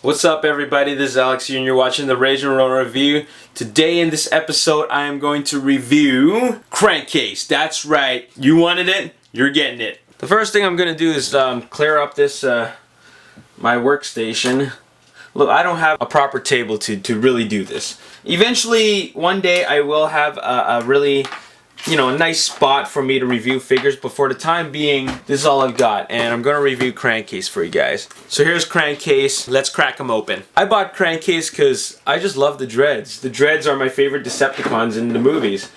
What's up everybody, this is Alex here and you're watching the Rage and Roll Review. Today in this episode I am going to review Crankcase. That's right, you wanted it, you're getting it. The first thing I'm going to do is clear up this my workstation. Look, I don't have a proper table to really do this. Eventually, one day I will have a really, a nice spot for me to review figures, but for the time being, this is all I've got, and I'm gonna review Crankcase for you guys. So here's Crankcase, let's crack them open. I bought Crankcase because I just love the dreads. The dreads are my favorite Decepticons in the movies.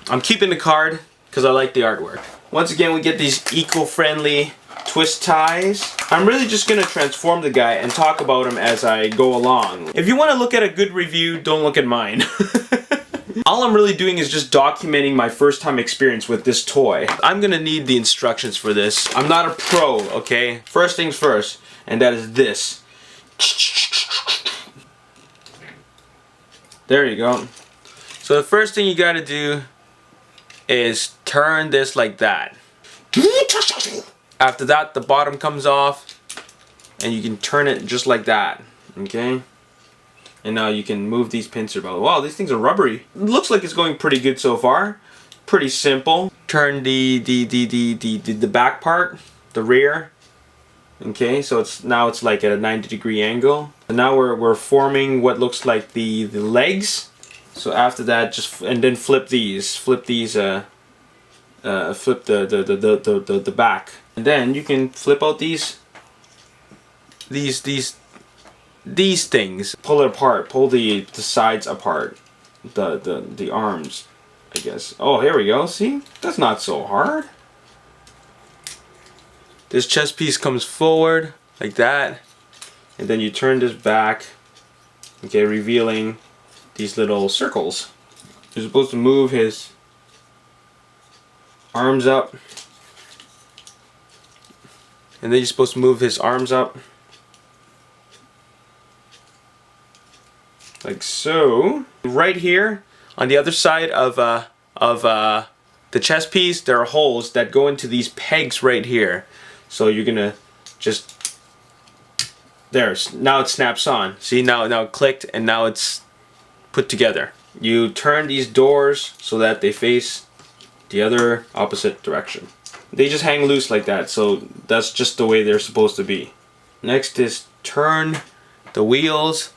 I'm keeping the card because I like the artwork. Once again, we get these eco-friendly twist ties. I'm really just gonna transform the guy and talk about him as I go along. If you want to look at a good review, don't look at mine. All I'm really doing is just documenting my first time experience with this toy. I'm gonna need the instructions for this. I'm not a pro, okay? First things first, and that is this. There you go. So the first thing you gotta do is turn this like that. After that, the bottom comes off and you can turn it just like that, okay? And now you can move these pincer belts. Wow, these things are rubbery. It looks like it's going pretty good so far. Pretty simple. Turn the back part, the rear. Okay, so now it's like at a 90-degree angle. And now we're forming what looks like the legs. So after that, and then flip these. Flip the back, and then you can flip out these things. Pull it apart. Pull the sides apart. The arms, I guess. Oh, here we go. See, that's not so hard. This chest piece comes forward like that, and then you turn this back. Okay, revealing these little circles. You're supposed to move his arms up, and then you're supposed to move his arms up like so. Right here on the other side of the chest piece, there are holes that go into these pegs right here. So you're gonna just now it snaps on. See, now it clicked and now it's put together. You turn these doors so that they face the other opposite direction. They just hang loose like that, so that's just the way they're supposed to be. Next is turn the wheels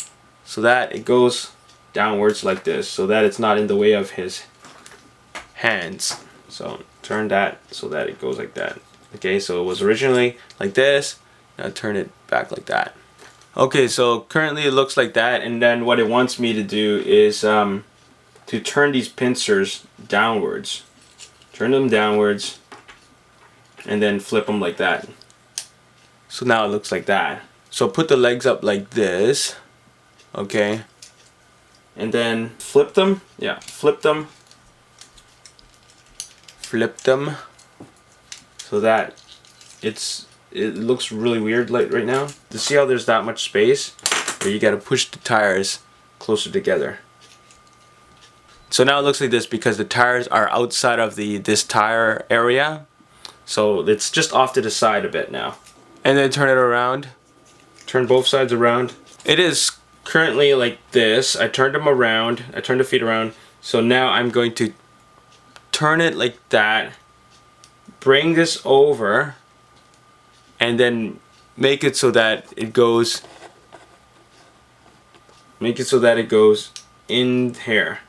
so that it goes downwards like this, so that it's not in the way of his hands. So turn that so that it goes like that. Okay, so it was originally like this, now turn it back like that. Okay, so currently it looks like that, and then what it wants me to do is to turn these pincers downwards. Turn them downwards and then flip them like that. So now it looks like that. So put the legs up like this, okay? And then flip them. Yeah, flip them. Flip them so that it looks really weird like right now. To see how there's that much space, where you gotta push the tires closer together. So now it looks like this because the tires are outside of this tire area. So it's just off to the side a bit now. And then turn it around. Turn both sides around. It is currently like this. I turned them around. I turned the feet around. So now I'm going to turn it like that. Bring this over. And then make it so that it goes. Make it so that it goes in here.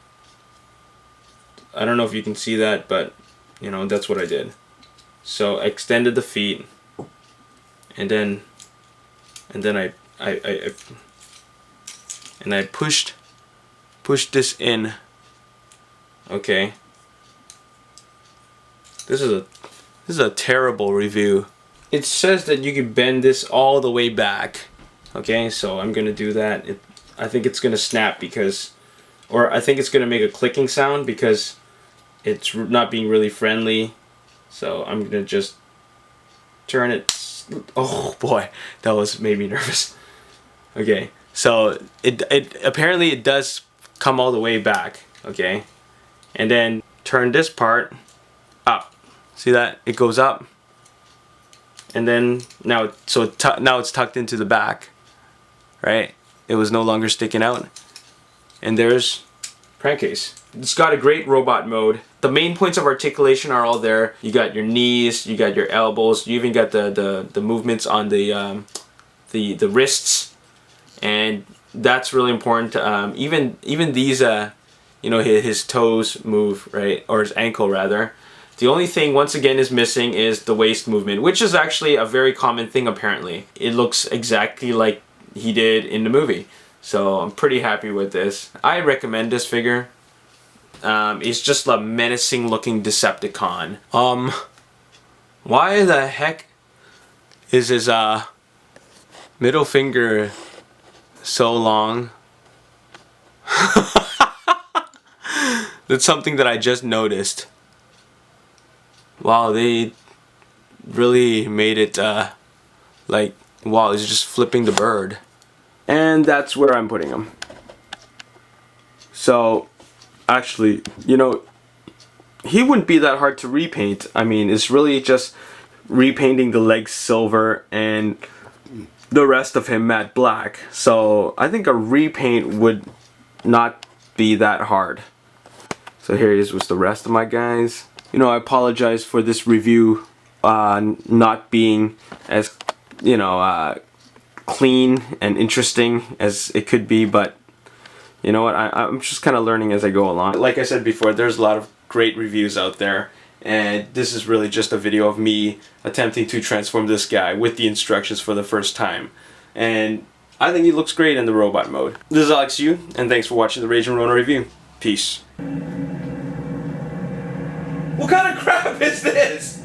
I don't know if you can see that, but that's what I did. So I extended the feet, and then I pushed this in. Okay. This is a terrible review. It says that you can bend this all the way back. Okay, so I'm gonna do that. I think it's gonna snap or I think it's gonna make a clicking sound because it's not being really friendly. So I'm gonna just turn it. Oh boy, that made me nervous. Okay, so it apparently it does come all the way back. Okay, and then turn this part up. See that? It goes up and then now now it's tucked into the back, right? It was no longer sticking out, and there's Crankcase. It's got a great robot mode. The main points of articulation are all there. You got your knees, you got your elbows, you even got the movements on the wrists, and that's really important. Even these you know, his toes move, right, or his ankle rather. The only thing once again is missing is the waist movement, which is actually a very common thing apparently. It looks exactly like he did in the movie. So I'm pretty happy with this. I recommend this figure. It's just a menacing looking Decepticon. Why the heck is his middle finger so long? That's something that I just noticed. Wow, they really made it like, wow, he's just flipping the bird. And that's where I'm putting him. So, actually, you know, he wouldn't be that hard to repaint. I mean, it's really just repainting the legs silver and the rest of him matte black. So, I think a repaint would not be that hard. So here he is with the rest of my guys. You know, I apologize for this review not being as, you know, clean and interesting as it could be, but you know what, I'm just kind of learning as I go along. Like I said before, there's a lot of great reviews out there, and this is really just a video of me attempting to transform this guy with the instructions for the first time, and I think he looks great in the robot mode. This is Alex Yu, and thanks for watching the Rage and Rona review. Peace. What kind of crap is this?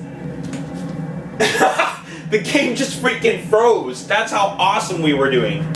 The game just freaking froze. That's how awesome we were doing.